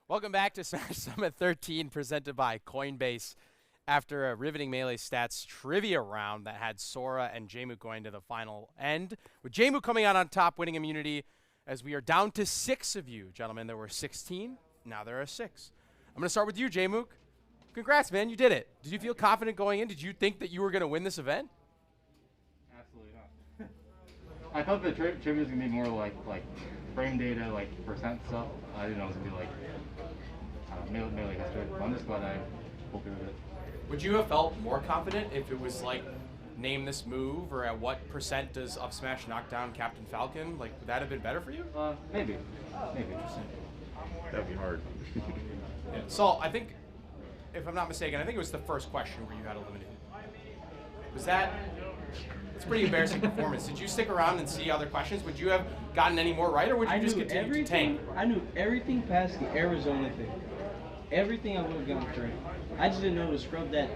Welcome back to Smash Summit 13, presented by Coinbase. After a riveting Melee Stats trivia round that had Sora and Jmook going to the final end, with Jmook coming out on top, winning immunity, as we are down to 6 of you. Gentlemen, there were 16. Now there are 6. I'm going to start with you, Jmook. Congrats, man. You did it. Did you feel confident going in? Did you think that you were going to win this event? Absolutely not. I thought the trivia was going to be more like frame data, like percent stuff. I didn't know it was going to be like melee history. I'm just glad I pulled through with it. Would you have felt more confident if it was like, name this move, or at what percent does up smash knock down Captain Falcon? Like, would that have been better for you? Maybe. Maybe. Interesting. That'd be hard. Yeah. So I think, if I'm not mistaken, I think it was the first question where you had eliminated. Was that? It's a pretty embarrassing performance. Did you stick around and see other questions? Would you have gotten any more right, or would you just continue to tank? I knew everything past the Arizona thing. Everything I would have gone through. I just didn't know to scrub that.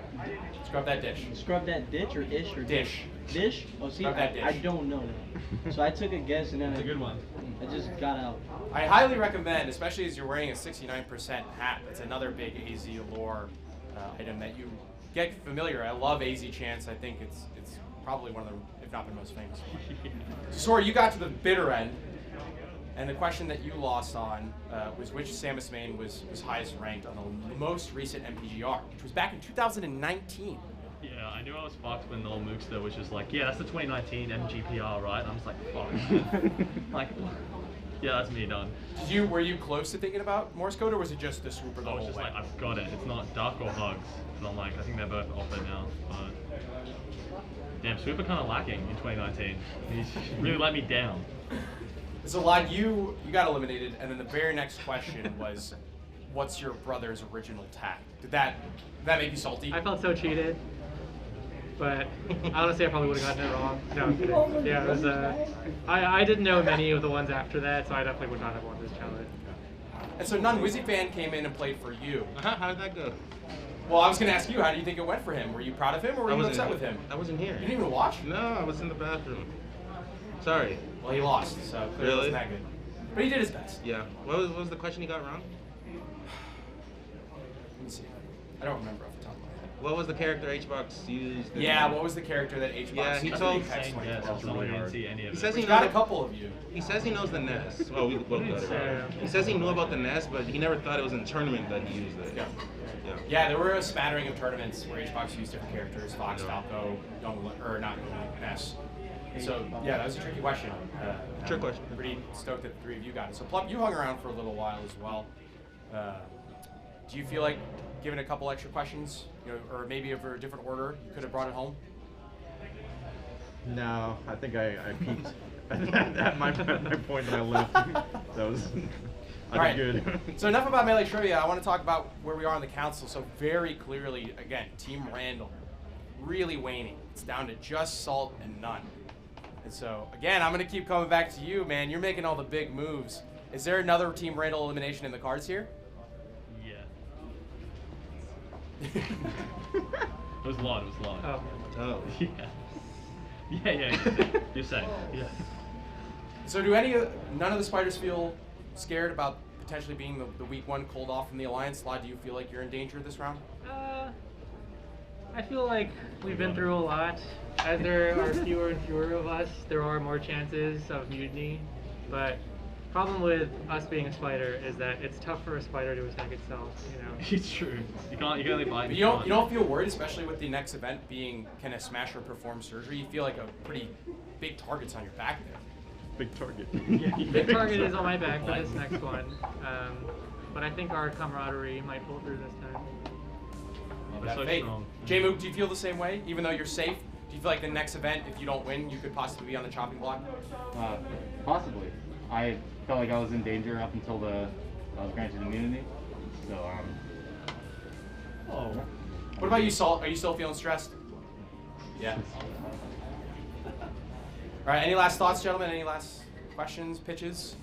Scrub that dish. Scrub that ditch or ish or dish. Dish? Oh, see, I don't know that. So I took a guess and then It's a good one. I just got out. I highly recommend, especially as you're wearing a 69% hat. It's another big AZ lore item that you get familiar. I love AZ chants. I think it's probably one of the, if not the most famous one. So, Sora, you got to the bitter end. And the question that you lost on was which Samus main was highest ranked on the most recent MPGR, which was back in 2019. Yeah, I knew I was fucked when Noel Mookster was just like, yeah, that's the 2019 MGPR, right? And I'm just like, fuck. Like, yeah, that's me done. Were you close to thinking about Morse code, or was it just the swooper the I whole was just way? like, I've got it. It's not duck or hugs. And I'm like, I think they're both off there now. But damn, swooper kind of lacking in 2019. He's really let me down. So, Lod, you got eliminated, and then the very next question was, what's your brother's original tag? Did that make you salty? I felt so cheated, but honestly, I probably would have gotten it wrong. No, I'm kidding. Yeah, it was. I didn't know many of the ones after that, so I definitely would not have won this challenge. And so, Non-Wizzy fan came in and played for you. How did that go? Well, I was going to ask you, how do you think it went for him? Were you proud of him, or were you upset with him? I wasn't here. You didn't even watch? No, I was in the bathroom. Sorry. Well, he lost, so clearly it wasn't that good. But he did his best. Yeah. What was the question you got wrong? Let me see. I don't remember off the top of my head. What was the character HBox used? Yeah, what was the character that HBox Yeah, he used? told- in PAX Saying 2012? yes, someone didn't see any of He it. says We he got a knows. couple of you. He says he knows the NES. Well, we both got it right. He says he knew about the NES, but he never thought it was in tournament that he used it. Yeah. Yeah. Yeah, there were a smattering of tournaments where HBox used different characters, Fox, Falco, Ness. So, yeah, that was a tricky question. Trick question. I'm pretty stoked that the 3 of you got it. So, Plump, you hung around for a little while as well. Do you feel like, given a couple extra questions, or maybe over a different order, you could have brought it home? No, I think I peaked at my point that I left. That was I did good. So enough about Melee Trivia. I want to talk about where we are in the council. So very clearly, again, Team Randall really waning. It's down to just Salt and none. And so, again, I'm going to keep coming back to you, man. You're making all the big moves. Is there another Team Randall elimination in the cards here? Yeah. It was Lod. Oh. Oh. Yeah. You're safe. Yeah. So do none of the Spiders feel scared about potentially being the weak one called off from the Alliance? Lod, do you feel like you're in danger this round? I feel like we've been through a lot. As there are fewer and fewer of us, there are more chances of mutiny. But problem with us being a spider is that it's tough for a spider to attack itself. It's true. You can only bite. You don't feel worried, especially with the next event being, can a Smasher perform surgery? You feel like a pretty big target's on your back there. Big target. Big target is on my back for this next one. But I think our camaraderie might pull through this time. That so fate. strong. Jmook, do you feel the same way? Even though you're safe, do you feel like the next event, if you don't win, you could possibly be on the chopping block? Possibly. I felt like I was in danger up until I was granted immunity. So, Oh. What about you, Salt? Are you still feeling stressed? Yeah. All right, any last thoughts, gentlemen? Any last questions, pitches?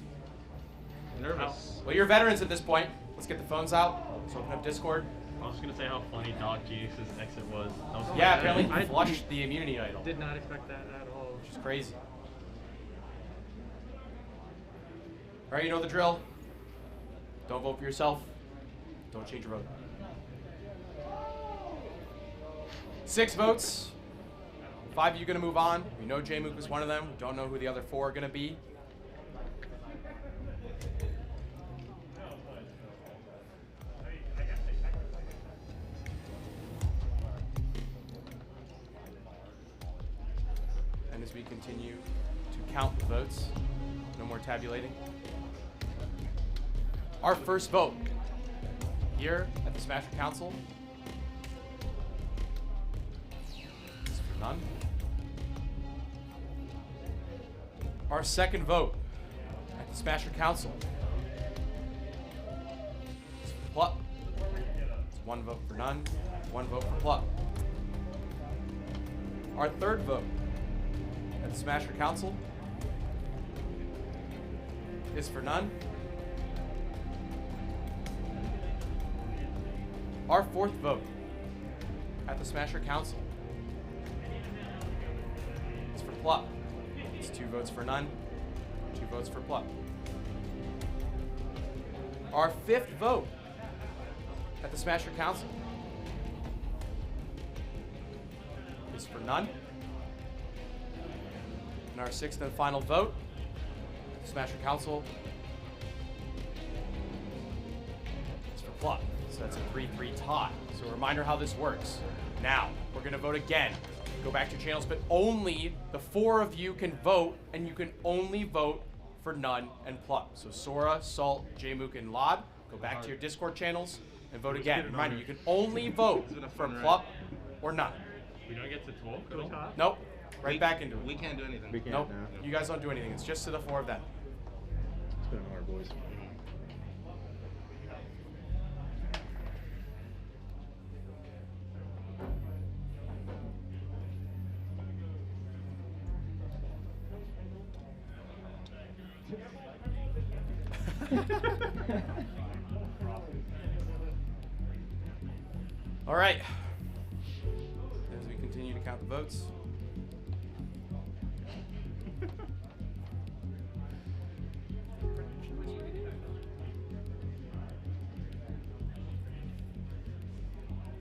Nervous. Well, you're veterans at this point. Let's get the phones out. Let's open up Discord. I was just gonna say how funny Dark GX's exit was. That was Yeah, hilarious. apparently he flushed the immunity idol, Did not expect that at all. which is crazy. All right, you know the drill. Don't vote for yourself. Don't change your vote. 6 votes. 5 of you going to move on. We know J-Mook is one of them. We don't know who the other 4 are going to be. And as we continue to count the votes, no more tabulating. Our first vote here at the Smasher Council is for none. Our second vote at the Smasher Council is for Plup. It's 1 vote for none, 1 vote for Plup. Our third vote at the Smasher Council is for none. Our fourth vote at the Smasher Council is for Plup. It's 2 votes for none, 2 votes for Plup. Our fifth vote at the Smasher Council is for none. And our sixth and final vote at the Smasher Council is for Plup. So that's a 3-3 tie. So a reminder how this works. Now, we're going to vote again. Go back to your channels, but only the 4 of you can vote, and you can only vote for none and Plup. So Sora, Salt, J-Mook, and Lod, go back to your Discord channels and vote again. Reminder, you can only vote for Plup or none. We don't get to talk at all? Nope. Right back into it. We can't do anything. We can't Nope. now. You guys don't do anything. It's just to the 4 of them. It's been hard, boys. All right. As we continue to count the votes.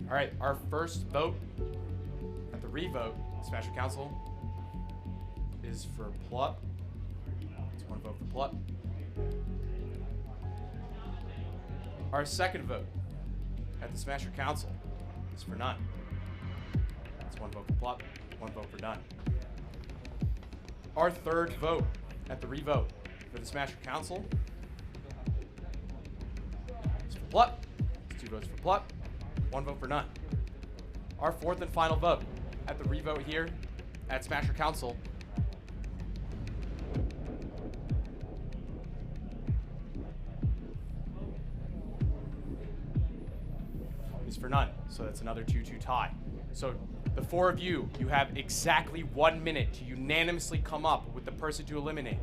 All right, our first vote at the revote, Smasher Council, is for Plup. It's 1 vote for Plup. Our second vote at the Smasher Council is for none. That's 1 vote for Plup, 1 vote for none. Our third vote at the revote for the Smasher Council is for Plup. It's 2 votes for Plup, 1 vote for none. Our fourth and final vote at the revote here at Smasher Council is for none. So that's another 2-2 tie. So the 4 of you, you have exactly 1 minute to unanimously come up with the person to eliminate.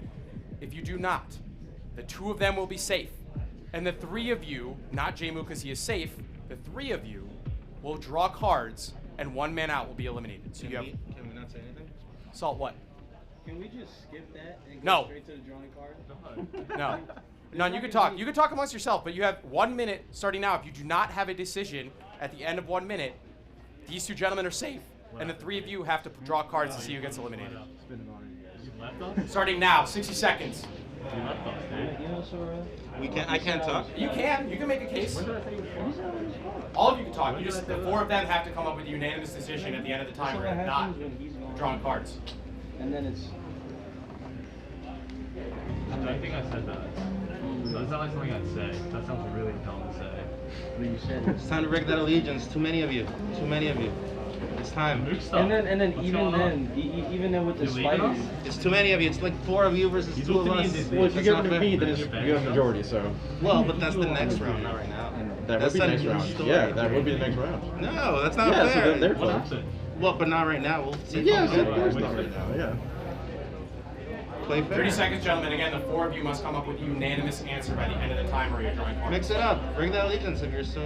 If you do not, the 2 of them will be safe. And the 3 of you, not J-Mook because he is safe, the 3 of you will draw cards and 1 man out will be eliminated. So you have Can we not say anything? Salt what? Can we just skip that and go No. straight to the drawing card? No. None, you can talk. You can talk amongst yourself, but you have 1 minute starting now. If you do not have a decision at the end of 1 minute, these 2 gentlemen are safe. And the 3 of you have to draw cards to see who gets eliminated. It's been an honor, you guys. You left us? Starting now, 60 seconds. You left us, dude. You know, Sora? I can't talk. You can. You can make a case. When did I say you were He's not on his phone. All of you can talk. You just the 4 of them have to come up with a unanimous decision at the end of the So timer. what If not, happens when he's gone? drawing cards. And then it's... I don't think I said that. That sounds like something I'd say. That sounds really dumb to say. When you said it. It's time to break that allegiance. Too many of you. Too many of you. It's time. Mook stuff. And then What's even going on? then, even then with the You leaving spiders... us? It's too many of you. It's like 4 of you versus You 2 of looked at me us. and did Well, if you That's give not it to fair. me, then it's, you have majority, so. Well, but that's the next round, not right now. That That's would be the a next new round. story. Yeah, that would be the next round. No, that's not Yeah, so fair. they're What close. happened? Well, but not right now. We'll see. if Yeah, we so get of it. course not right now, yeah. Play fair. 30 seconds, gentlemen. Again, the 4 of you must come up with a unanimous answer by the end of the timer. You're drawing cards. Mix it up. Bring that allegiance if you're so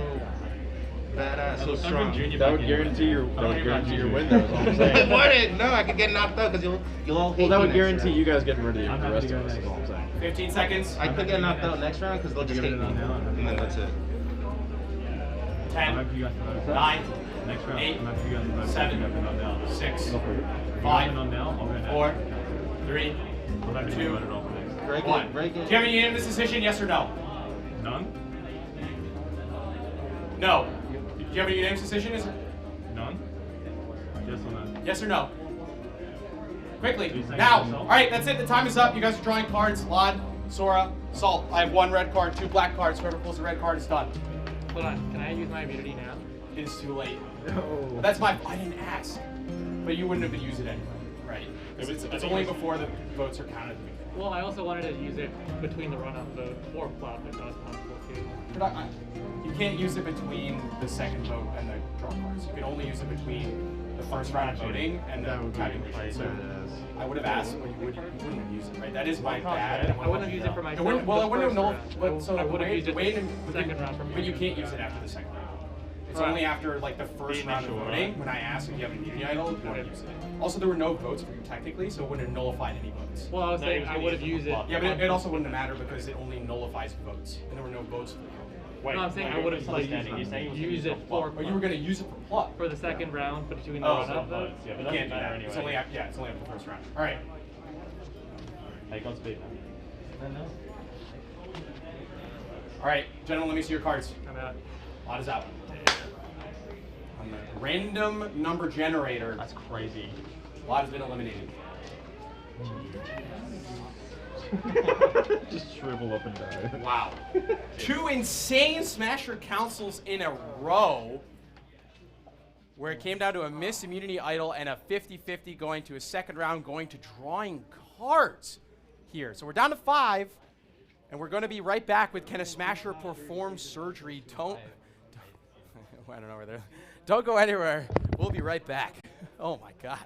badass, so strong. That would guarantee your win, though, is all I'm saying. What? No, I could get knocked out because you'll all hate Well, that me would next guarantee round. you guys getting rid of I'm the happy rest to of go us, is next. all I'm saying. 15 seconds. I could get knocked out next round because they'll just Give it hate me, on now. and then that's it. I'm 10, happy you guys to vote. 9, Next round. 8, I'm happy you guys to vote. 7, You have to vote now. 6, Go for it. If you 5, have to vote now, I'll go next. 4, 3, I'm happy to 2, vote it off next. Great game, 1. great Do game. you have any unanimous decision, yes or no? None? No. Do you have any unanimous decision? None? Yes or no? Yes or no? Quickly. Do you think Now. so? All right, that's it. The time is up. You guys are drawing cards. Lod, Sora, Salt. I have 1 red card, 2 black cards. Whoever pulls the red card is done. Hold on, can I use my immunity now? It is too late. No. That's my. I didn't ask. But you wouldn't have used it anyway, right? It's only before the votes are counted. Well, I also wanted to use it between the run-up vote or flop if that was possible too. You can't use it between the second vote and the draw cards. You can only use it between the first round of voting and the That would be tabulation. So badass. I would have asked, but you wouldn't have used it, right? That is my bad. I wouldn't have used it for myself. It wouldn't, well, the I wouldn't have known. first But round. so I the would have way, used the it way, the second round for me. but you can't use it after the second round. It's Right. only after like the first round of initial, voting right? when I asked if you have an immunity idol, you want to use it. Also, there were no votes for you technically, so it wouldn't have nullified any votes. Well, I was No, saying he was I gonna would have use used it it. for flop. Yeah, but it also wouldn't have mattered because it only nullifies votes, and there were no votes for you. No, I'm saying I would have like used it for But you were going to use it for plot. for the second round, but between the Oh, run-up so vote. Yeah, but You that can't doesn't do matter that. anyway. It's only after, yeah, it's only after the first round. All right. Hey, Godspeed, man. All right, gentlemen, let me see your cards. I'm out. Lot is out. On the random number generator, That's crazy. Lot has been eliminated. Just shrivel up and die. Wow. 2 insane Smasher Councils in a row, where it came down to a Miss Immunity Idol and a 50-50 going to a second round, going to drawing cards here. So we're down to 5, and we're going to be right back with Can a Smasher Perform Surgery? Don't I don't know where they're. Don't go anywhere. We'll be right back. Oh my God.